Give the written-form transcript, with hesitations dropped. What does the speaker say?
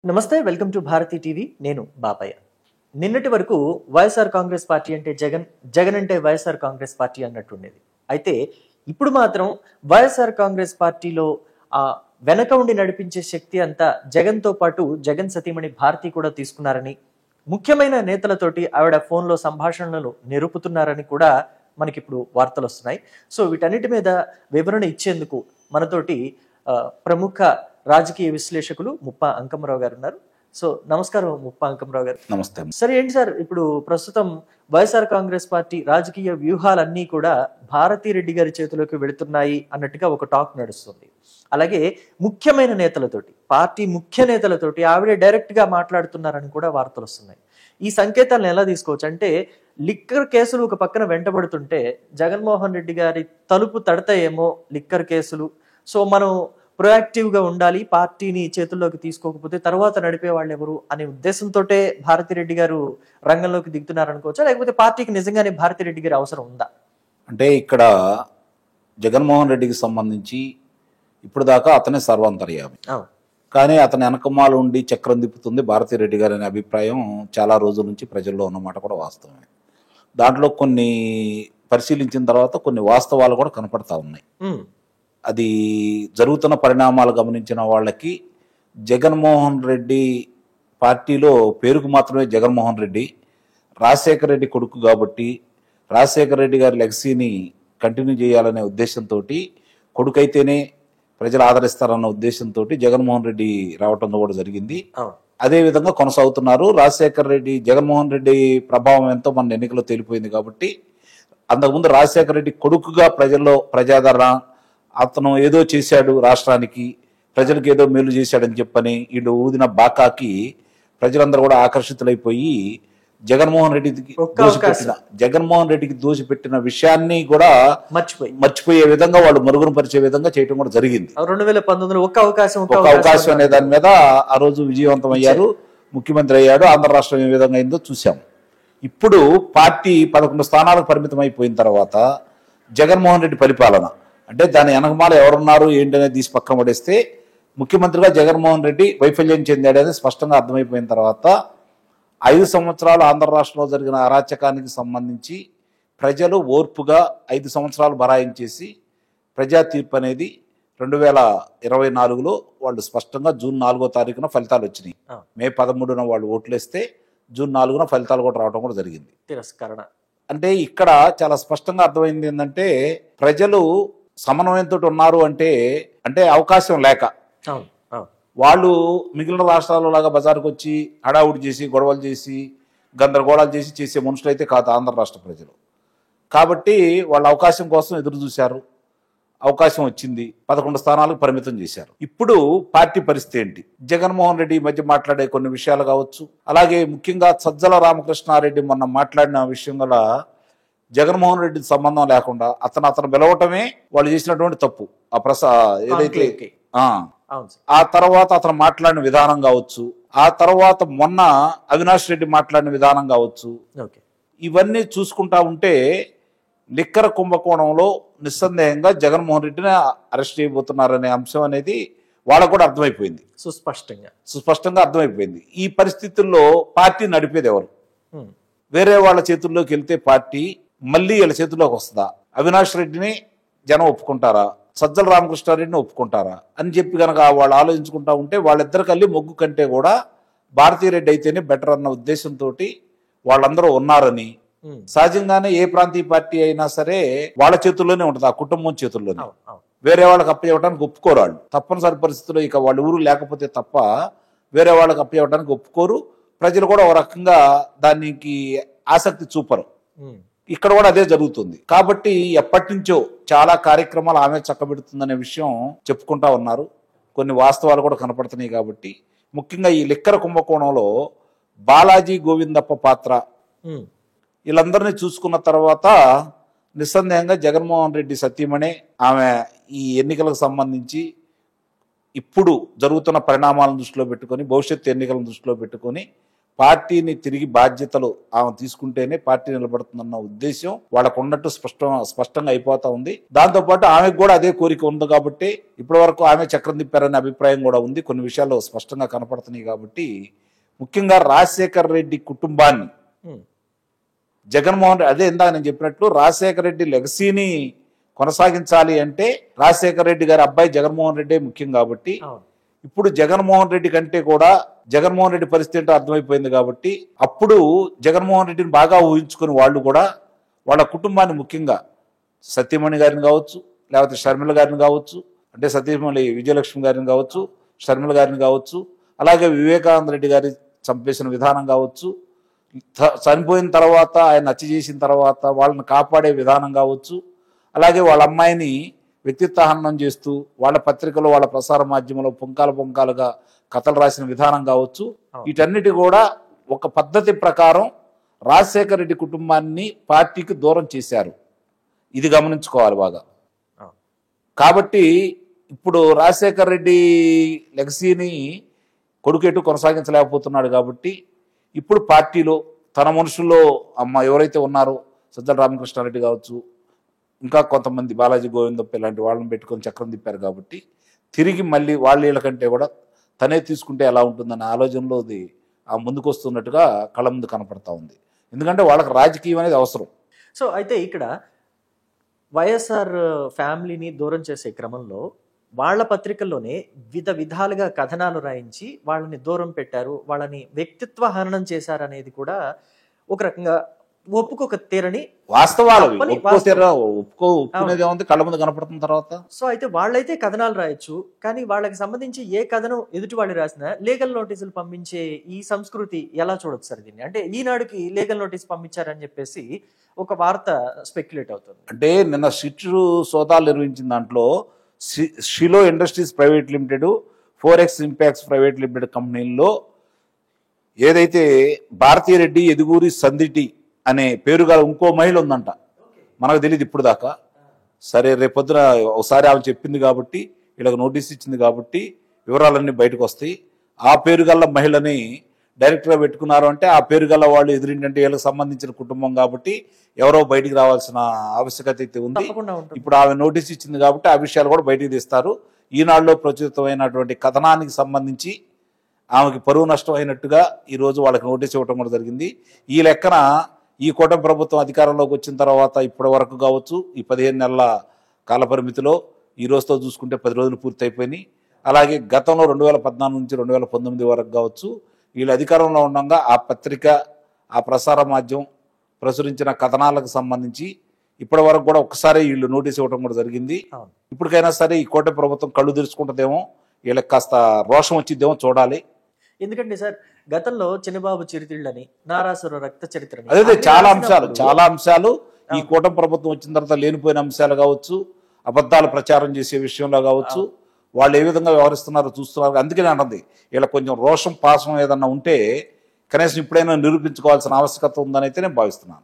నమస్తే, welcome to Bharati TV. నేను బాపయ్య. నిన్నటి వరకు వైఎస్ఆర్ కాంగ్రెస్ పార్టీ అంటే జగన్, జగన్ అంటే వైఎస్ఆర్ కాంగ్రెస్ పార్టీ అన్నట్టుండేది. అయితే ఇప్పుడు మాత్రం వైఎస్ఆర్ కాంగ్రెస్ పార్టీలో ఆ వెనక ఉండి నడిపించే శక్తి అంతా జగన్తో పాటు జగన్ సతీమణి భారతి కూడా తీసుకున్నారని, ముఖ్యమైన నేతలతోటి ఆవిడ ఫోన్లో సంభాషణలు నిరుపుతున్నారని కూడా మనకిప్పుడు వార్తలు వస్తున్నాయి. సో వీటన్నిటి మీద వివరణ ఇచ్చేందుకు మనతోటి ప్రముఖ రాజకీయ విశ్లేషకులు ముప్పా అంకమ్మరావు గారు ఉన్నారు. సో నమస్కారం ముప్పా అంకమ్మరావు గారు. నమస్తే. సరే, ఏంటి సార్, ఇప్పుడు ప్రస్తుతం వైఎస్ఆర్ కాంగ్రెస్ పార్టీ రాజకీయ వ్యూహాలన్నీ కూడా భారతీ రెడ్డి గారి చేతిలోకి వెళుతున్నాయి అన్నట్టుగా ఒక టాక్ నడుస్తుంది. అలాగే ముఖ్యమైన నేతలతోటి, పార్టీ ముఖ్య నేతలతోటి ఆవిడే డైరెక్ట్ గా మాట్లాడుతున్నారని కూడా వార్తలు వస్తున్నాయి. ఈ సంకేతాలను ఎలా తీసుకోవచ్చు అంటే, లిక్కర్ కేసులు ఒక పక్కన వెంటబడుతుంటే జగన్మోహన్ రెడ్డి గారి తలుపు తడతాయేమో లిక్కర్ కేసులు. సో మనం ప్రొయాక్టివ్ గా ఉండాలి, పార్టీని చేతుల్లోకి తీసుకోకపోతే తర్వాత నడిపే వాళ్ళు ఎవరు అనే ఉద్దేశంతో భారతిరెడ్డి గారు రంగంలోకి దిగుతున్నారనుకోవచ్చా, లేకపోతే పార్టీకి నిజంగానే భారతిరెడ్డి గారి అవసరం ఉందా? అంటే ఇక్కడ జగన్మోహన్ రెడ్డికి సంబంధించి ఇప్పుడు దాకా అతనే సర్వాంతర్యామి, కానీ అతని వెనకమాలు ఉండి చక్రం తిప్పుతుంది భారతిరెడ్డి గారు అనే అభిప్రాయం చాలా రోజుల నుంచి ప్రజల్లో ఉన్నమాట కూడా వాస్తవమే. దాంట్లో కొన్ని పరిశీలించిన తర్వాత కొన్ని వాస్తవాలు కూడా కనపడతా ఉన్నాయి. అది జరుగుతున్న పరిణామాలు గమనించిన వాళ్ళకి జగన్మోహన్ రెడ్డి పార్టీలో పేరుకు మాత్రమే జగన్మోహన్ రెడ్డి, రాజశేఖర రెడ్డి కొడుకు కాబట్టి రాజశేఖర రెడ్డి గారి లెగసీని కంటిన్యూ చేయాలనే ఉద్దేశంతో, కొడుకైతేనే ప్రజలు ఆదరిస్తారన్న ఉద్దేశంతో జగన్మోహన్ రెడ్డి రావటం కూడా జరిగింది. అదే విధంగా కొనసాగుతున్నారు. రాజశేఖర రెడ్డి, జగన్మోహన్ రెడ్డి ప్రభావం ఎంతో మన ఎన్నికల్లో తేలిపోయింది కాబట్టి అంతకుముందు రాజశేఖర రెడ్డి కొడుకుగా ప్రజల్లో ప్రజాదరణ, అతను ఏదో చేశాడు రాష్ట్రానికి, ప్రజలకు ఏదో మేలు చేశాడని చెప్పని వీళ్ళు ఊదిన బాకాకి ప్రజలందరూ కూడా ఆకర్షితులైపోయి జగన్మోహన్ రెడ్డికి దోషిపెట్టిన విషయాన్ని కూడా మర్చిపోయే విధంగా వాళ్ళు మరుగున పరిచే విధంగా చేయడం కూడా జరిగింది. 2019 ఒక అవకాశం అనే దాని మీద ఆ రోజు విజయవంతం అయ్యారు, ముఖ్యమంత్రి అయ్యాడు. ఆంధ్ర రాష్ట్రం ఏ విధంగా అయిందో చూసాం. ఇప్పుడు పార్టీ 11 స్థానాలకు పరిమితం అయిపోయిన తర్వాత జగన్మోహన్ రెడ్డి పరిపాలన అంటే దాని వెనకమాల ఎవరున్నారు ఏంటి అనేది తీసి పక్కన పడేస్తే ముఖ్యమంత్రిగా జగన్మోహన్ రెడ్డి వైఫల్యం చెందాడనేది స్పష్టంగా అర్థమైపోయిన తర్వాత 5 సంవత్సరాలు ఆంధ్ర రాష్ట్రంలో జరిగిన అరాచకానికి సంబంధించి ప్రజలు ఓర్పుగా 5 సంవత్సరాలు బరాయించేసి ప్రజా తీర్పు అనేది 2024లో వాళ్ళు స్పష్టంగా జూన్ 4వ తారీఖున ఫలితాలు వచ్చినాయి. మే 13న వాళ్ళు ఓట్లేస్తే జూన్ 4న ఫలితాలు కూడా రావడం కూడా జరిగింది. తిరస్కరణ అంటే ఇక్కడ చాలా స్పష్టంగా అర్థమైంది ఏంటంటే ప్రజలు సమన్వయంతో ఉన్నారు అంటే అవకాశం లేక వాళ్ళు మిగిలిన రాష్ట్రాల లాగా బజారుకు వచ్చి హడావుడి చేసి గొడవలు చేసి గందరగోళాలు చేసే మనుషులు అయితే కాదు ఆంధ్ర రాష్ట్ర ప్రజలు. కాబట్టి వాళ్ళ అవకాశం కోసం ఎదురు చూశారు, అవకాశం వచ్చింది, 11 స్థానాలకు పరిమితం చేశారు. ఇప్పుడు పార్టీ పరిస్థితి ఏంటి? జగన్మోహన్ రెడ్డి ఈ మధ్య మాట్లాడే కొన్ని విషయాలు కావచ్చు, అలాగే ముఖ్యంగా సజ్జల రామకృష్ణారెడ్డి మొన్న మాట్లాడిన విషయం గల జగన్మోహన్ రెడ్డికి సంబంధం లేకుండా అతను పిలవటమే వాళ్ళు చేసినటువంటి తప్పు. ఏదైతే ఆ తర్వాత అతను మాట్లాడిన విధానం కావచ్చు, ఆ తర్వాత మొన్న అవినాష్ రెడ్డి మాట్లాడిన విధానం కావచ్చు, ఇవన్నీ చూసుకుంటా ఉంటే లిక్కర్ కుంభకోణంలో నిస్సందేహంగా జగన్మోహన్ రెడ్డిని అరెస్ట్ చేయబోతున్నారనే అంశం అనేది వాళ్ళకు కూడా అర్థమైపోయింది, సుస్పష్టంగా అర్థమైపోయింది. ఈ పరిస్థితుల్లో పార్టీ నడిపేది ఎవరు? వేరే వాళ్ళ చేతుల్లోకి వెళ్తే పార్టీ మళ్ళీ వీళ్ళ చేతుల్లోకి వస్తుందా? అవినాష్ రెడ్డిని జనం ఒప్పుకుంటారా, సజ్జల రామకృష్ణారెడ్డిని ఒప్పుకుంటారా అని చెప్పి కనుక వాళ్ళు ఆలోచించుకుంటా ఉంటే వాళ్ళిద్దరు కలిసి మొగ్గు కంటే కూడా భారతీరెడ్డి అయితేనే బెటర్ అన్న ఉద్దేశంతో వాళ్ళందరూ ఉన్నారని, సహజంగానే ఏ ప్రాంతీయ పార్టీ అయినా సరే వాళ్ళ చేతుల్లోనే ఉంటుంది, ఆ కుటుంబం చేతుల్లోనే. వేరే వాళ్ళకి అప్పచెప్పడానికి ఒప్పుకోరు వాళ్ళు. తప్పనిసరి పరిస్థితుల్లో ఇక వాళ్ళ ఊరు లేకపోతే తప్ప వేరే వాళ్ళకి అప్పచెప్పడానికి ఒప్పుకోరు. ప్రజలు కూడా ఒక రకంగా దానికి ఆసక్తి చూపరు. ఇక్కడ కూడా అదే జరుగుతుంది. కాబట్టి ఎప్పటి నుంచో చాలా కార్యక్రమాలు ఆమె చక్కబెడుతుందనే విషయం చెప్పుకుంటా ఉన్నారు. కొన్ని వాస్తవాలు కూడా కనపడుతున్నాయి. కాబట్టి ముఖ్యంగా ఈ లిక్కర కుంభకోణంలో బాలాజీ గోవిందప్ప పాత్ర వీళ్ళందరినీ చూసుకున్న తర్వాత నిస్సందేహంగా జగన్మోహన్ రెడ్డి సతీమణి ఆమె ఈ ఎన్నికలకు సంబంధించి ఇప్పుడు జరుగుతున్న పరిణామాలను దృష్టిలో పెట్టుకొని, భవిష్యత్తు ఎన్నికలను దృష్టిలో పెట్టుకొని పార్టీని తిరిగి బాధ్యతలు ఆమె తీసుకుంటేనే పార్టీ నిలబడుతుందన్న ఉద్దేశం వాళ్ళకు ఉన్నట్టు స్పష్టంగా అయిపోతా ఉంది. దాంతోపాటు ఆమెకు కూడా అదే కోరిక ఉంది కాబట్టి ఇప్పటి వరకు ఆమె చక్రం తిప్పారనే అభిప్రాయం కూడా ఉంది. కొన్ని విషయాల్లో స్పష్టంగా కనపడుతున్నాయి. కాబట్టి ముఖ్యంగా రాజశేఖర్ రెడ్డి కుటుంబాన్ని జగన్మోహన్ రెడ్డి, అదే ఇందాక నేను చెప్పినట్లు రాజశేఖర్ రెడ్డి లెగసీని కొనసాగించాలి అంటే రాజశేఖర్ రెడ్డి గారి అబ్బాయి జగన్మోహన్ రెడ్డి ముఖ్యం. కాబట్టి ఇప్పుడు జగన్మోహన్ రెడ్డి కంటే కూడా జగన్మోహన్ రెడ్డి పరిస్థితి ఏంటో అర్థమైపోయింది. కాబట్టి అప్పుడు జగన్మోహన్ రెడ్డిని బాగా ఊహించుకుని వాళ్ళు కూడా వాళ్ళ కుటుంబాన్ని, ముఖ్యంగా సత్యమణి గారిని కావచ్చు, లేకపోతే షర్మిల గారిని కావచ్చు, అంటే సత్యమణి విజయలక్ష్మి గారిని కావచ్చు, షర్మిల గారిని కావచ్చు, అలాగే వివేకానంద రెడ్డి గారి చంపేసిన విధానం కావచ్చు, చనిపోయిన తర్వాత ఆయన హత్య చేసిన తర్వాత వాళ్ళని కాపాడే విధానం కావచ్చు, అలాగే వాళ్ళ అమ్మాయిని వ్యక్తిత్వ హననం చేస్తూ వాళ్ళ పత్రికలో వాళ్ళ ప్రసార మాధ్యమంలో పుంకాలుగా కథలు రాసిన విధానం కావచ్చు, వీటన్నిటి కూడా ఒక పద్ధతి ప్రకారం రాజశేఖర రెడ్డి కుటుంబాన్ని పార్టీకి దూరం చేశారు. ఇది గమనించుకోవాలి బాగా. కాబట్టి ఇప్పుడు రాజశేఖర రెడ్డి లెగసీని కొడుకేటు కొనసాగించలేకపోతున్నాడు. కాబట్టి ఇప్పుడు పార్టీలో తన మనుషుల్లో ఎవరైతే ఉన్నారో సజ్జల రామకృష్ణారెడ్డి కావచ్చు, ఇంకా కొంతమంది బాలాజీ గోవిందప్ప ఇలాంటి వాళ్ళని పెట్టుకొని చక్రం తిప్పారు. కాబట్టి తిరిగి మళ్ళీ వాళ్ళ కంటే కూడా తనే తీసుకుంటే ఎలా ఉంటుందన్న ఆలోచనలో అది ఆ ముందుకు వస్తున్నట్టుగా కళ్ళ ముందు కనపడతా ఉంది. ఎందుకంటే వాళ్ళకి రాజకీయం అనేది అవసరం. సో అయితే ఇక్కడ వైఎస్ఆర్ ఫ్యామిలీని దూరం చేసే క్రమంలో వాళ్ళ పత్రికల్లోనే విధాలుగా కథనాలు రాయించి వాళ్ళని దూరం పెట్టారు, వాళ్ళని వ్యక్తిత్వ హననం చేశారు అనేది కూడా ఒక రకంగా ఒప్పుకోక తీరని వాస్తవాలు. ఒప్పుకునేది ఏముంది, కళ్ళ ముందు కనపడుతున్న తర్వాత. సో అయితే వాళ్ళైతే కథనాలు రాయొచ్చు, కానీ వాళ్ళకి సంబంధించి ఏ కథనం ఎదుటి వాళ్ళు రాసినా లీగల్ నోటీసులు పంపించే ఈ సంస్కృతి ఎలా చూడొచ్చు సార్ దీన్ని? అంటే ఈనాడుకి లీగల్ నోటీస్ పంపించారని చెప్పేసి ఒక వార్త స్పెక్యులేట్ అవుతుంది. అంటే నిన్న సిట్టు సోదాలు నిర్వహించిన దాంట్లో Shilo industries private limited, 4X impacts private limited కంపెనీల్లో ఏదైతే భారతీ రెడ్డి ఎదుగూరి సందిటి అనే పేరు గల ఇంకో మహిళ ఉందంట, మనకు తెలియదు ఇప్పుడు దాకా. సరే రేపొద్దున ఒకసారి ఆమె చెప్పింది కాబట్టి, వీళ్ళకి నోటీస్ ఇచ్చింది కాబట్టి వివరాలన్నీ బయటకు వస్తాయి. ఆ పేరు గల మహిళని డైరెక్ట్గా పెట్టుకున్నారు అంటే ఆ పేరు గల వాళ్ళు ఎదురింటంటే వీళ్ళకి సంబంధించిన కుటుంబం కాబట్టి ఎవరో బయటికి రావాల్సిన ఆవశ్యకత అయితే ఉంది. ఇప్పుడు ఆమె నోటీస్ ఇచ్చింది కాబట్టి ఆ విషయాలు కూడా బయటికి తీస్తారు. ఈనాడులో ప్రచురితమైనటువంటి కథనానికి సంబంధించి ఆమెకి పరువు నష్టం అయినట్టుగా ఈరోజు వాళ్ళకి నోటీస్ ఇవ్వటం కూడా జరిగింది. ఈ లెక్కన ఈ కూటమి ప్రభుత్వం అధికారంలోకి వచ్చిన తర్వాత ఇప్పటి వరకు కావచ్చు, ఈ 15 నెలల కాలపరిమితిలో ఈ రోజుతో చూసుకుంటే 10 రోజులు పూర్తి అయిపోయినాయి. అలాగే గతంలో 2014 నుంచి 2019 వరకు కావచ్చు, వీళ్ళు అధికారంలో ఉండగా ఆ పత్రిక, ఆ ప్రసార మాధ్యమం ప్రచురించిన కథనాలకు సంబంధించి ఇప్పటి వరకు కూడా ఒక్కసారి వీళ్ళు నోటీస్ ఇవ్వడం కూడా జరిగింది. ఇప్పటికైనా సరే ఈ కూటమి ప్రభుత్వం కళ్ళు తెరుచుకుంటుందేమో, వీళ్ళకి కాస్త రోషం వచ్చిద్దేమో చూడాలి. ఎందుకంటే సార్ గతంలో చిన్నబాబు చిరుతిళ్ళని, నారాసుర రక్త చరిత్రని, అదే చాలా అంశాలు ఈ కూటమి ప్రభుత్వం వచ్చిన తర్వాత లేనిపోయిన అంశాలు కావచ్చు, అబద్ధాలు ప్రచారం చేసే విషయంలో కావచ్చు, వాళ్ళు ఏ విధంగా వ్యవహరిస్తున్నారో చూస్తున్నారు. అందుకనే అన్నది వీళ్ళ కొంచెం రోషం పాసం ఏదన్నా ఉంటే కనీసం ఇప్పుడైనా నిరూపించుకోవాల్సిన ఆవశ్యకత ఉందని అయితే నేను భావిస్తున్నాను.